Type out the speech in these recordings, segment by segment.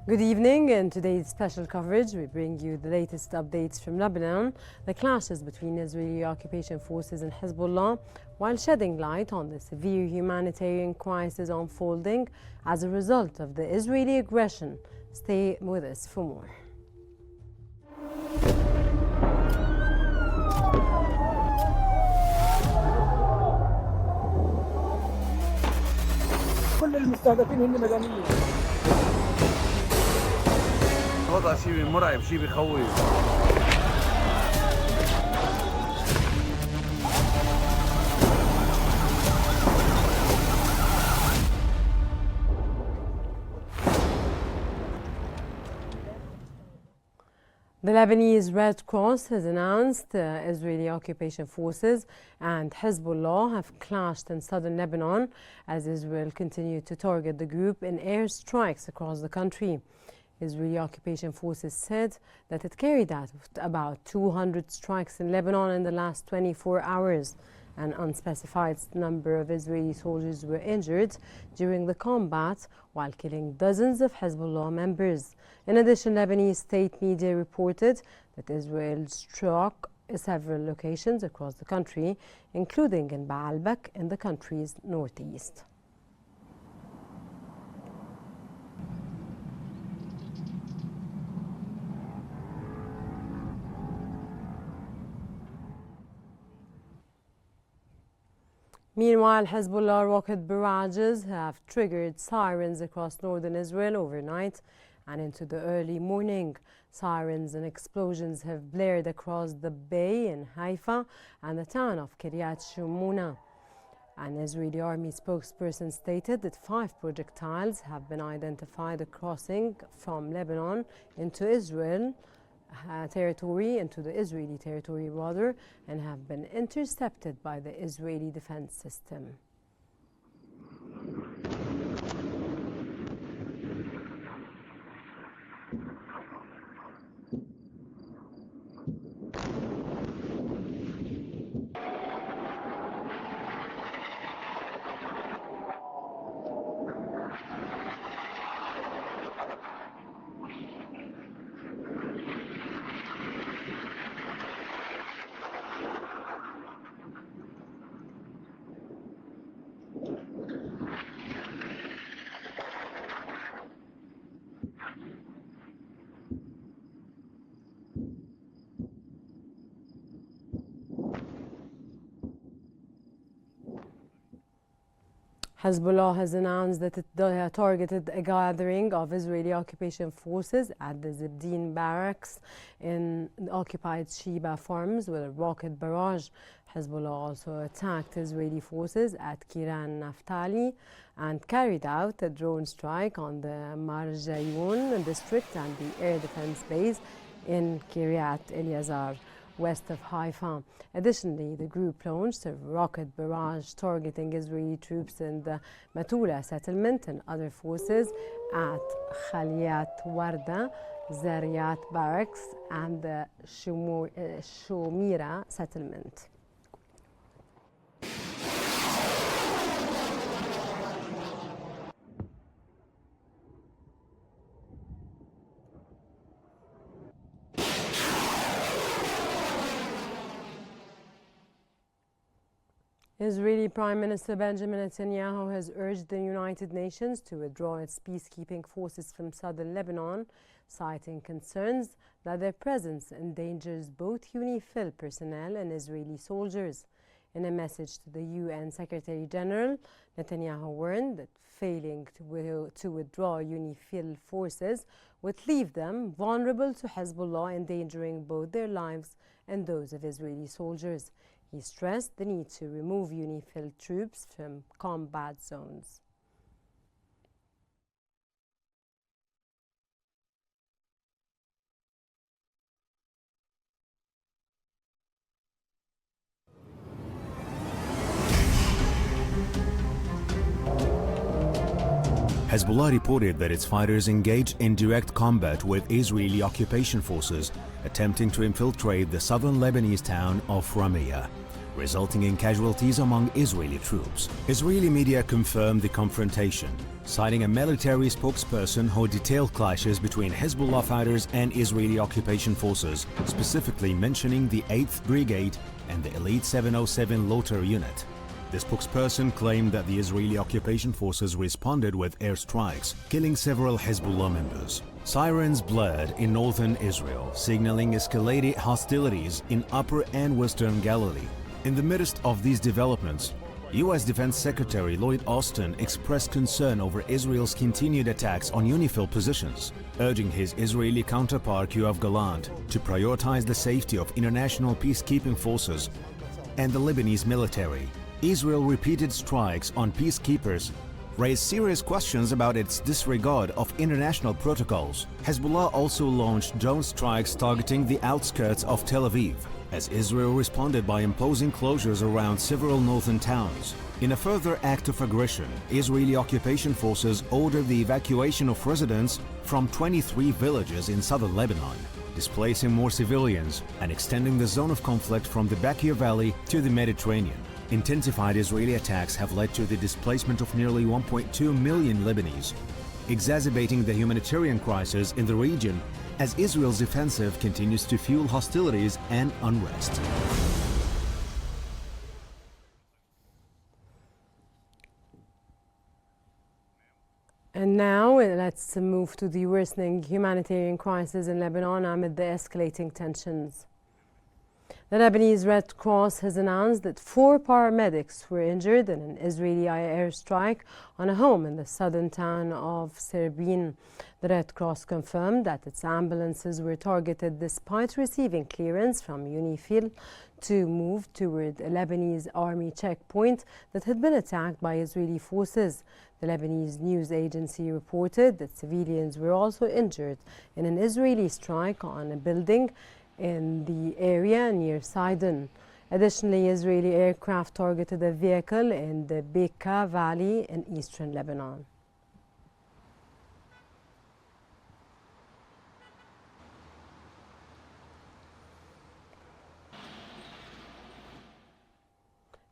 Good evening. In today's special coverage, we bring you the latest updates from Lebanon, the clashes between Israeli occupation forces and Hezbollah, while shedding light on the severe humanitarian crisis unfolding as a result of the Israeli aggression. Stay with us for more. كل المستهدفين هن مدنيين. وضع شيء مرعب، شيء بخوف. The Lebanese Red Cross has announced Israeli occupation forces and Hezbollah have clashed in southern Lebanon as Israel continued to target the group in airstrikes across the country. Israeli occupation forces said that it carried out about 200 strikes in Lebanon in the last 24 hours. An unspecified number of Israeli soldiers were injured during the combat, while killing dozens of Hezbollah members. In addition, Lebanese state media reported that Israel struck several locations across the country, including in Baalbek in the country's northeast. Meanwhile, Hezbollah rocket barrages have triggered sirens across northern Israel overnight and into the early morning. Sirens and explosions have blared across the bay in Haifa and the town of Kiryat Shimona. An Israeli army spokesperson stated that 5 projectiles have been identified crossing from Lebanon into Israeli territory, and have been intercepted by the Israeli defense system. Hezbollah has announced that it targeted a gathering of Israeli occupation forces at the Zibdin barracks in occupied Sheba farms with a rocket barrage. Hezbollah also attacked Israeli forces at Kiran Naftali and carried out a drone strike on the Marjayoun district and the air defense base in Kiryat Eliezer, west of Haifa. Additionally, the group launched a rocket barrage targeting Israeli troops in the Matula settlement and other forces at Khaliyat Warda, Zariyat barracks and the Shomira settlement. Israeli Prime Minister Benjamin Netanyahu has urged the United Nations to withdraw its peacekeeping forces from southern Lebanon, citing concerns that their presence endangers both UNIFIL personnel and Israeli soldiers. In a message to the UN Secretary General, Netanyahu warned that failing to withdraw UNIFIL forces would leave them vulnerable to Hezbollah, endangering both their lives and those of Israeli soldiers. He stressed the need to remove UNIFIL troops from combat zones. Hezbollah reported that its fighters engaged in direct combat with Israeli occupation forces, attempting to infiltrate the southern Lebanese town of Ramiyah, resulting in casualties among Israeli troops. Israeli media confirmed the confrontation, citing a military spokesperson who detailed clashes between Hezbollah fighters and Israeli occupation forces, specifically mentioning the 8th Brigade and the Elite 707 Lothar unit. The spokesperson claimed that the Israeli occupation forces responded with airstrikes, killing several Hezbollah members. Sirens blared in northern Israel, signaling escalated hostilities in Upper and Western Galilee. In the midst of these developments, U.S. Defense Secretary Lloyd Austin expressed concern over Israel's continued attacks on UNIFIL positions, urging his Israeli counterpart Yoav Gallant to prioritize the safety of international peacekeeping forces and the Lebanese military. Israel's repeated strikes on peacekeepers raised serious questions about its disregard of international protocols. Hezbollah also launched drone strikes targeting the outskirts of Tel Aviv, as Israel responded by imposing closures around several northern towns. In a further act of aggression, Israeli occupation forces ordered the evacuation of residents from 23 villages in southern Lebanon, displacing more civilians and extending the zone of conflict from the Bekaa Valley to the Mediterranean. Intensified Israeli attacks have led to the displacement of nearly 1.2 million Lebanese, exacerbating the humanitarian crisis in the region as Israel's offensive continues to fuel hostilities and unrest. And now let's move to the worsening humanitarian crisis in Lebanon amid the escalating tensions. The Lebanese Red Cross has announced that 4 paramedics were injured in an Israeli airstrike on a home in the southern town of Serbin. The Red Cross confirmed that its ambulances were targeted despite receiving clearance from UNIFIL to move toward a Lebanese army checkpoint that had been attacked by Israeli forces. The Lebanese news agency reported that civilians were also injured in an Israeli strike on a building in the area near Sidon. Additionally, Israeli aircraft targeted a vehicle in the Bekaa Valley in eastern Lebanon.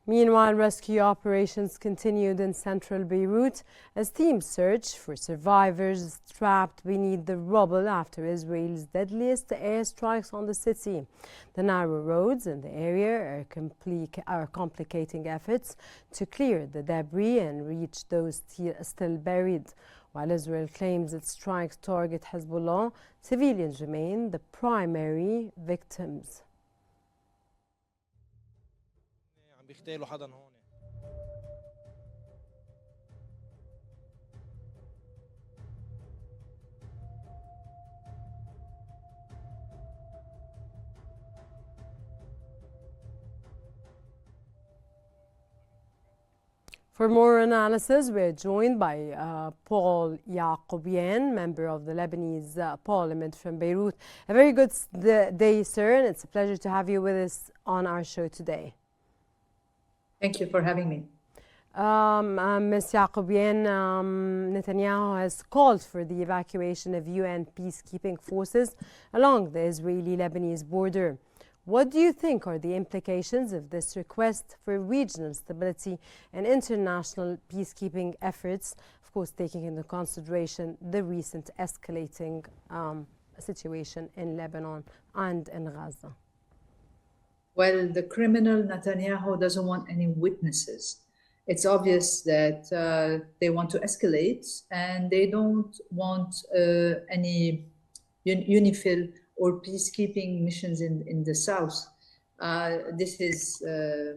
Meanwhile, rescue operations continued in central Beirut as teams search for survivors trapped beneath the rubble after Israel's deadliest airstrikes on the city. The narrow roads in the area are complicating efforts to clear the debris and reach those still buried. While Israel claims its strikes target Hezbollah, civilians remain the primary victims. بيغتالوا حدا هون. For more analysis, we're joined by Paul Yaqoubian, member of the Lebanese Parliament from Beirut. A very good day, sir, and it's a pleasure to have you with us on our show today. Thank you for having me. Ms. Yaqoubian, Netanyahu has called for the evacuation of UN peacekeeping forces along the Israeli-Lebanese border. What do you think are the implications of this request for regional stability and international peacekeeping efforts, of course taking into consideration the recent escalating situation in Lebanon and in Gaza? Well, the criminal Netanyahu doesn't want any witnesses. It's obvious that they want to escalate and they don't want any UNIFIL or peacekeeping missions in the south. This is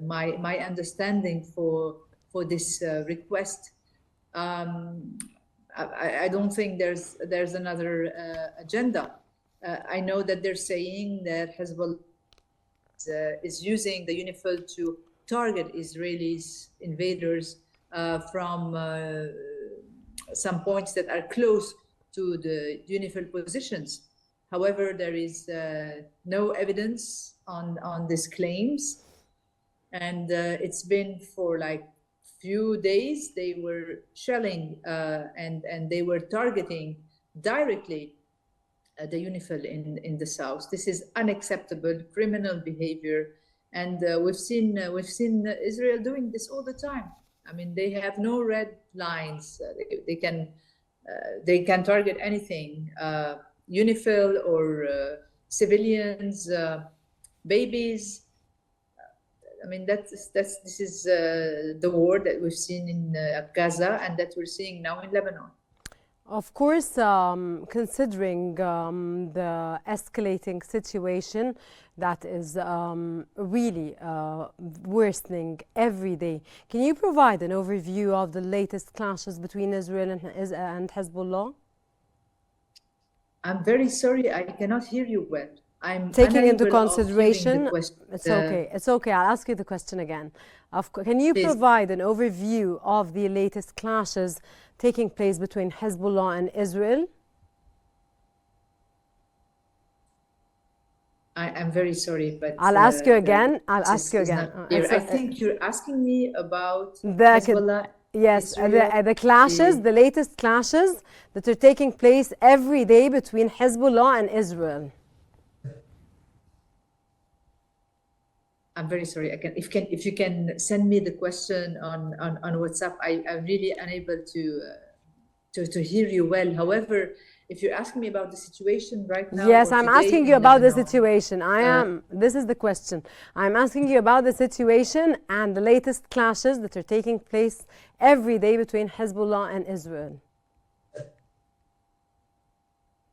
my understanding for this request. I don't think there's another agenda. I know that they're saying that Hezbollah is using the UNIFIL to target Israelis invaders from some points that are close to the UNIFIL positions. However, there is no evidence on these claims, and it's been for like few days they were shelling and they were targeting directly the UNIFIL in the south. This is unacceptable criminal behavior, and we've seen Israel doing this all the time. I mean, they have no red lines. They can target anything, UNIFIL or civilians, babies. I mean, this is the war that we've seen in Gaza and that we're seeing now in Lebanon. Of course, considering the escalating situation that is really worsening every day, can you provide an overview of the latest clashes between Israel and Hezbollah? I'm very sorry, I cannot hear you well. I'm taking into unable of consideration, hearing the question. it's okay, I'll ask you the question again. Can you Please. provide an overview of the latest clashes taking place between Hezbollah and Israel? I'm very sorry, but I'll ask you again. I'll ask you again. I think you're asking me about the Hezbollah. Yes, Israel, the clashes, the latest clashes that are taking place every day between Hezbollah and Israel. I'm very sorry. If you can send me the question on WhatsApp. I'm really unable to hear you well. However, if you're asking me about the situation right now, yes, I'm asking you about the situation. This is the question. I'm asking you about the situation and the latest clashes that are taking place every day between Hezbollah and Israel.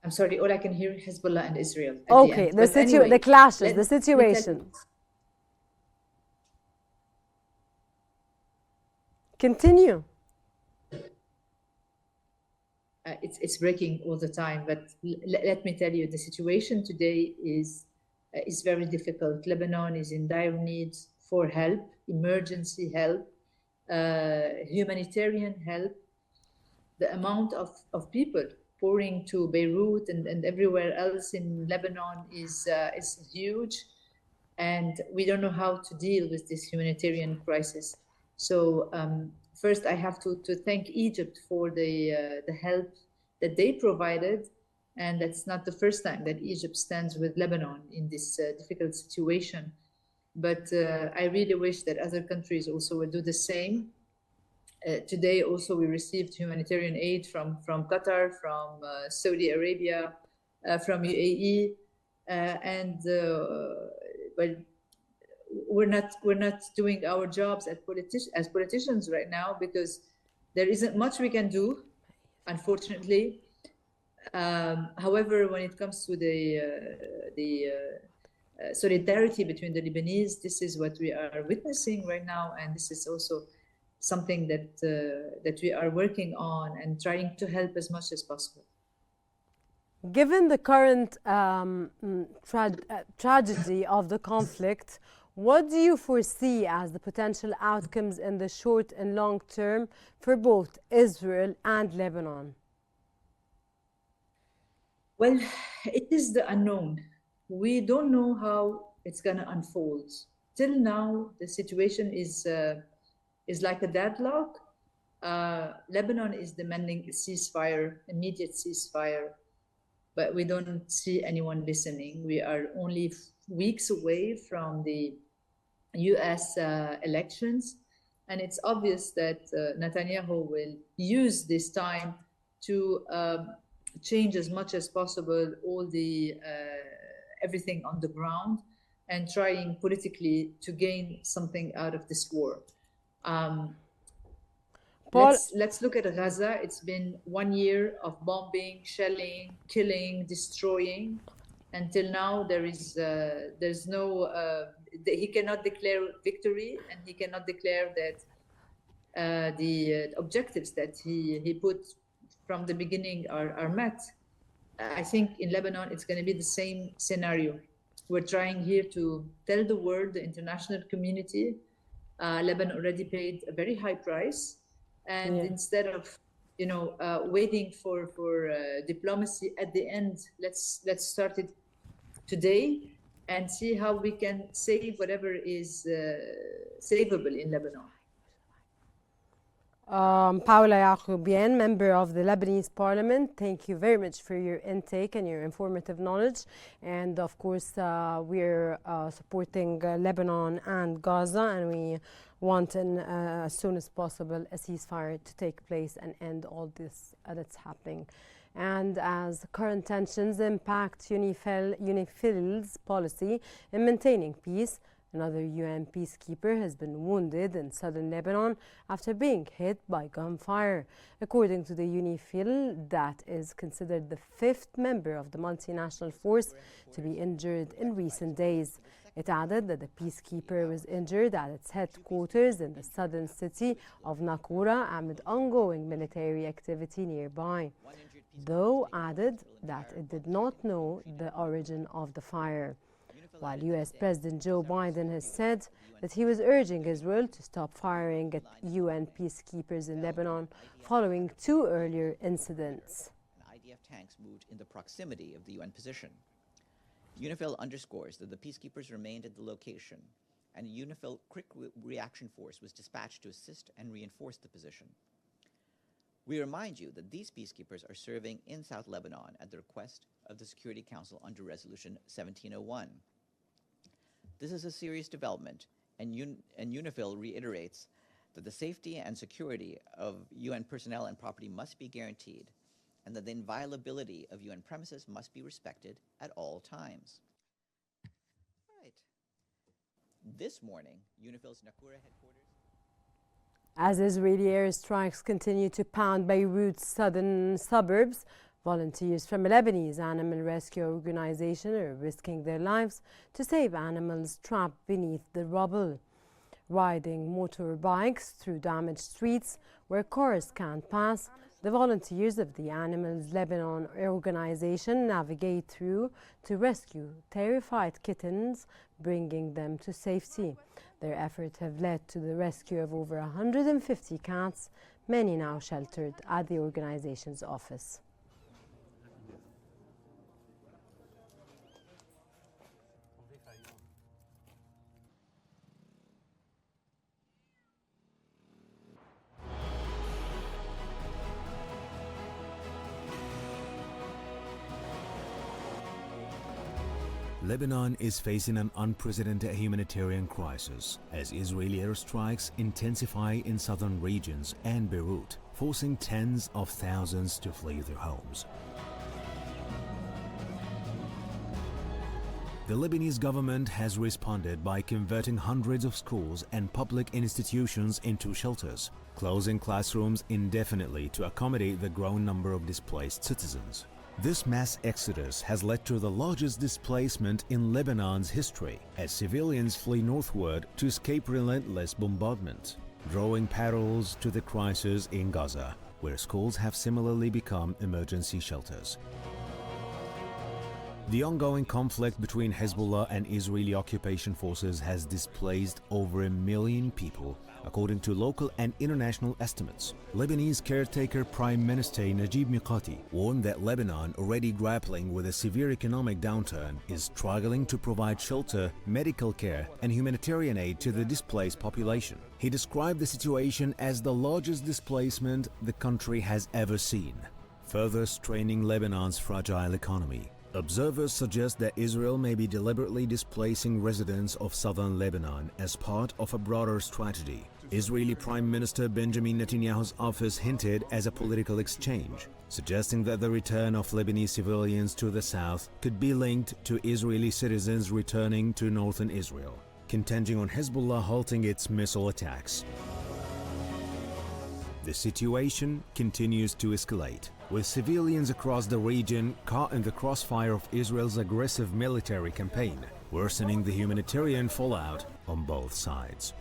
I'm sorry, all I can hear is Hezbollah and Israel. Okay, the clashes, the situation. Continue. It's breaking all the time, but let me tell you, the situation today is very difficult. Lebanon is in dire need for help, emergency help, humanitarian help. The amount of people pouring to Beirut and everywhere else in Lebanon is huge, and we don't know how to deal with this humanitarian crisis. So first, I have to thank Egypt for the help that they provided, and that's not the first time that Egypt stands with Lebanon in this difficult situation. But I really wish that other countries also would do the same. Today, also, we received humanitarian aid from Qatar, from Saudi Arabia, from UAE, but we're not doing our jobs as politicians right now, because there isn't much we can do, unfortunately. However, when it comes to the solidarity between the Lebanese, this is what we are witnessing right now, and this is also something that we are working on and trying to help as much as possible. Given the current tragedy of the conflict, what do you foresee as the potential outcomes in the short and long term for both Israel and Lebanon? Well, it is the unknown. We don't know how it's going to unfold. Till now, the situation is like a deadlock. Lebanon is demanding a ceasefire, immediate ceasefire, but we don't see anyone listening. We are only weeks away from the US elections, and it's obvious that Netanyahu will use this time to change as much as possible all the everything on the ground and trying politically to gain something out of this war. Let's look at Gaza. It's been 1 year of bombing, shelling, killing, destroying. Until now, there's no. He cannot declare victory, and he cannot declare that the objectives that he put from the beginning are met. I think in Lebanon, it's going to be the same scenario. We're trying here to tell the world, the international community, Lebanon already paid a very high price, and instead of waiting for diplomacy at the end, let's start it today and see how we can save whatever is savable in Lebanon. Paula Yaqoubian, member of the Lebanese Parliament, thank you very much for your intake and your informative knowledge. And of course, we're supporting Lebanon and Gaza, and we want as soon as possible a ceasefire to take place and end all this that's happening. And as current tensions impact UNIFIL's policy in maintaining peace, another UN peacekeeper has been wounded in southern Lebanon after being hit by gunfire. According to the UNIFIL, that is considered the fifth member of the multinational force to be injured in recent days. It added that the peacekeeper was injured at its headquarters in the southern city of Nakura amid ongoing military activity nearby, though added that it did not know the origin of the fire. While U.S. President Joe Biden has said that he was urging Israel to stop firing at UN peacekeepers in Lebanon following two earlier incidents. IDF tanks moved in the proximity of the UN position. UNIFIL underscores that the peacekeepers remained at the location, and a UNIFIL quick reaction force was dispatched to assist and reinforce the position. We remind you that these peacekeepers are serving in South Lebanon at the request of the Security Council under Resolution 1701. This is a serious development, and UNIFIL reiterates that the safety and security of UN personnel and property must be guaranteed, and that the inviolability of UN premises must be respected at all times. Right. This morning, UNIFIL's Nakura headquarters. As Israeli airstrikes continue to pound Beirut's southern suburbs, volunteers from a Lebanese animal rescue organization are risking their lives to save animals trapped beneath the rubble. Riding motorbikes through damaged streets where cars can't pass, the volunteers of the Animals Lebanon organization navigate through to rescue terrified kittens, bringing them to safety. Their efforts have led to the rescue of over 150 cats, many now sheltered at the organization's office. Lebanon is facing an unprecedented humanitarian crisis as Israeli airstrikes intensify in southern regions and Beirut, forcing tens of thousands to flee their homes. The Lebanese government has responded by converting hundreds of schools and public institutions into shelters, closing classrooms indefinitely to accommodate the growing number of displaced citizens. This mass exodus has led to the largest displacement in Lebanon's history as civilians flee northward to escape relentless bombardment, drawing parallels to the crisis in Gaza, where schools have similarly become emergency shelters. The ongoing conflict between Hezbollah and Israeli occupation forces has displaced over 1 million people, according to local and international estimates. Lebanese caretaker Prime Minister Najib Mikati warned that Lebanon, already grappling with a severe economic downturn, is struggling to provide shelter, medical care, and humanitarian aid to the displaced population. He described the situation as the largest displacement the country has ever seen, further straining Lebanon's fragile economy. Observers suggest that Israel may be deliberately displacing residents of southern Lebanon as part of a broader strategy. Israeli Prime Minister Benjamin Netanyahu's office hinted as a political exchange, suggesting that the return of Lebanese civilians to the south could be linked to Israeli citizens returning to northern Israel, contingent on Hezbollah halting its missile attacks. The situation continues to escalate, with civilians across the region caught in the crossfire of Israel's aggressive military campaign, worsening the humanitarian fallout on both sides.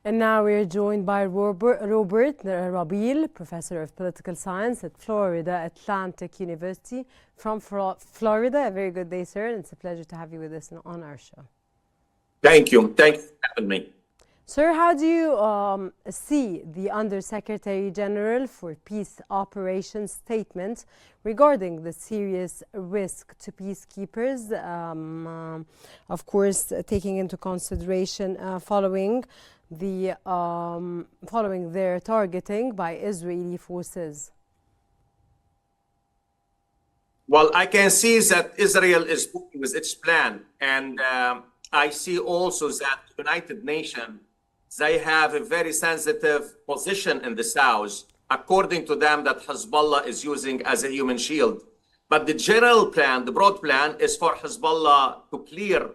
And now we are joined by Robert Rabil, Professor of Political Science at Florida Atlantic University from Florida. A very good day, sir, and it's a pleasure to have you with us on our show. Thank you. Thanks for having me. Sir, how do you see the Undersecretary General for Peace Operations statement regarding the serious risk to peacekeepers, of course, taking into consideration following their targeting by Israeli forces? Well, I can see that Israel is moving with its plan, and I see also that the United Nations, they have a very sensitive position in the south, according to them, that Hezbollah is using as a human shield. But the general plan, the broad plan, is for Hezbollah to clear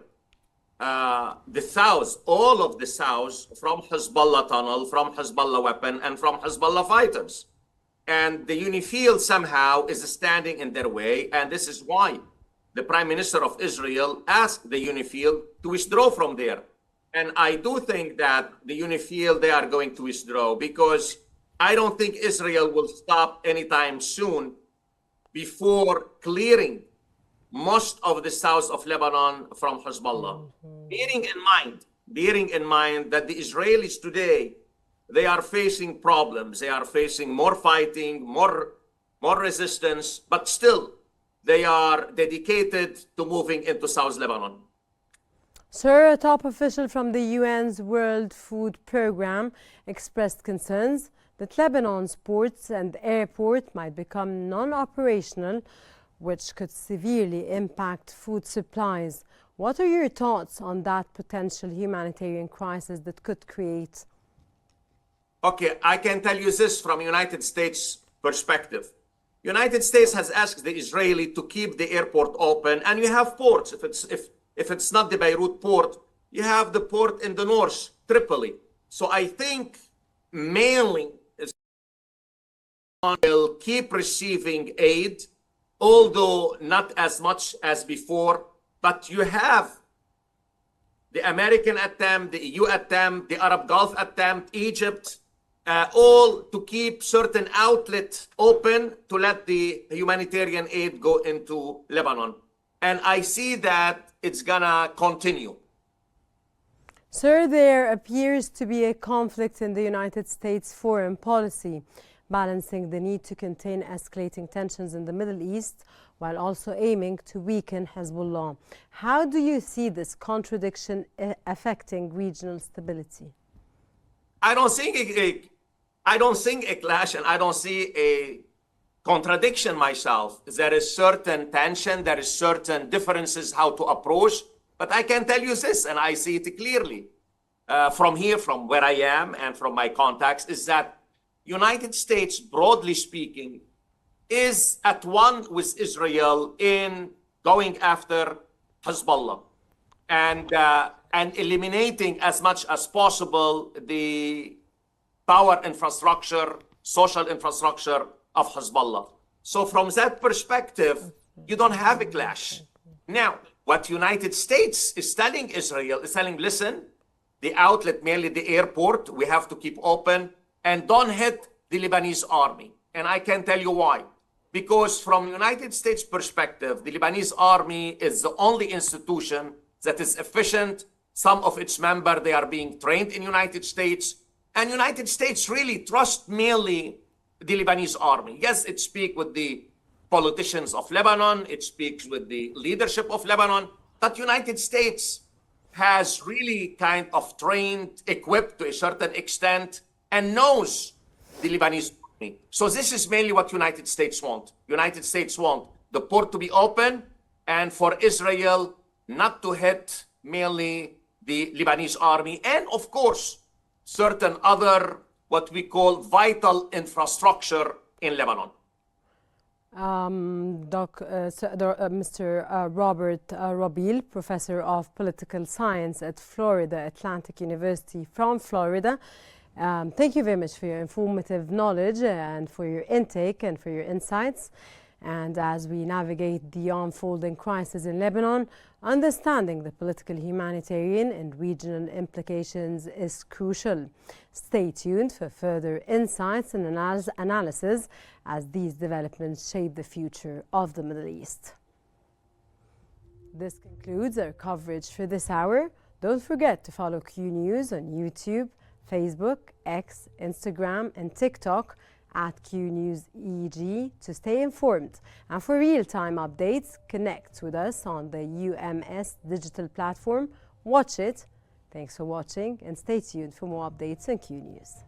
the south, all of the south, from Hezbollah tunnel, from Hezbollah weapon, and from Hezbollah fighters. And the UNIFIL somehow is standing in their way, and this is why the Prime Minister of Israel asked the UNIFIL to withdraw from there. And I do think that the UNIFIL, they are going to withdraw, because I don't think Israel will stop anytime soon before clearing most of the south of Lebanon from Hezbollah. Bearing in mind that the Israelis today, they are facing problems. They are facing more fighting, more resistance, but still they are dedicated to moving into South Lebanon. Sir, a top official from the UN's World Food Programme expressed concerns that Lebanon's ports and airport might become non-operational, which could severely impact food supplies. What are your thoughts on that potential humanitarian crisis that could create? Okay, I can tell you this from United States perspective. United States has asked the Israeli to keep the airport open, and you have ports. If it's not the Beirut port, you have the port in the north, Tripoli. So I think mainly will keep receiving aid, although not as much as before. But you have the American attempt, the EU attempt, the Arab Gulf attempt, Egypt, all to keep certain outlets open to let the humanitarian aid go into Lebanon. And I see that it's gonna continue. Sir, there appears to be a conflict in the United States foreign policy, balancing the need to contain escalating tensions in the Middle East while also aiming to weaken Hezbollah. How do you see this contradiction affecting regional stability? I don't think a clash, and I don't see a contradiction myself. There is certain tension, there is certain differences how to approach, but I can tell you this, and I see it clearly from here, from where I am and from my contacts, is that United States, broadly speaking, is at one with Israel in going after Hezbollah and eliminating as much as possible the power infrastructure, social infrastructure of Hezbollah. So from that perspective, you don't have a clash. Now, what United States is telling Israel is telling, listen, the outlet, mainly the airport, we have to keep open, and don't hit the Lebanese army. And I can tell you why. Because from United States perspective, the Lebanese army is the only institution that is efficient. Some of its members, they are being trained in United States. And United States really trust mainly the Lebanese army. Yes, it speaks with the politicians of Lebanon. It speaks with the leadership of Lebanon. But United States has really kind of trained, equipped to a certain extent, and knows the Lebanese army. So this is mainly what United States want. United States want the port to be open and for Israel not to hit mainly the Lebanese army. And of course, certain other, what we call vital infrastructure in Lebanon. Mr. Robert Robil, Professor of Political Science at Florida Atlantic University from Florida. Thank you very much for your informative knowledge and for your intake and for your insights. And as we navigate the unfolding crisis in Lebanon, understanding the political, humanitarian and regional implications is crucial. Stay tuned for further insights and analysis as these developments shape the future of the Middle East. This concludes our coverage for this hour. Don't forget to follow Q News on YouTube, Facebook, X, Instagram, and TikTok at QNewsEG to stay informed. And for real-time updates, connect with us on the UMS digital platform. Watch it. Thanks for watching and stay tuned for more updates on Q News.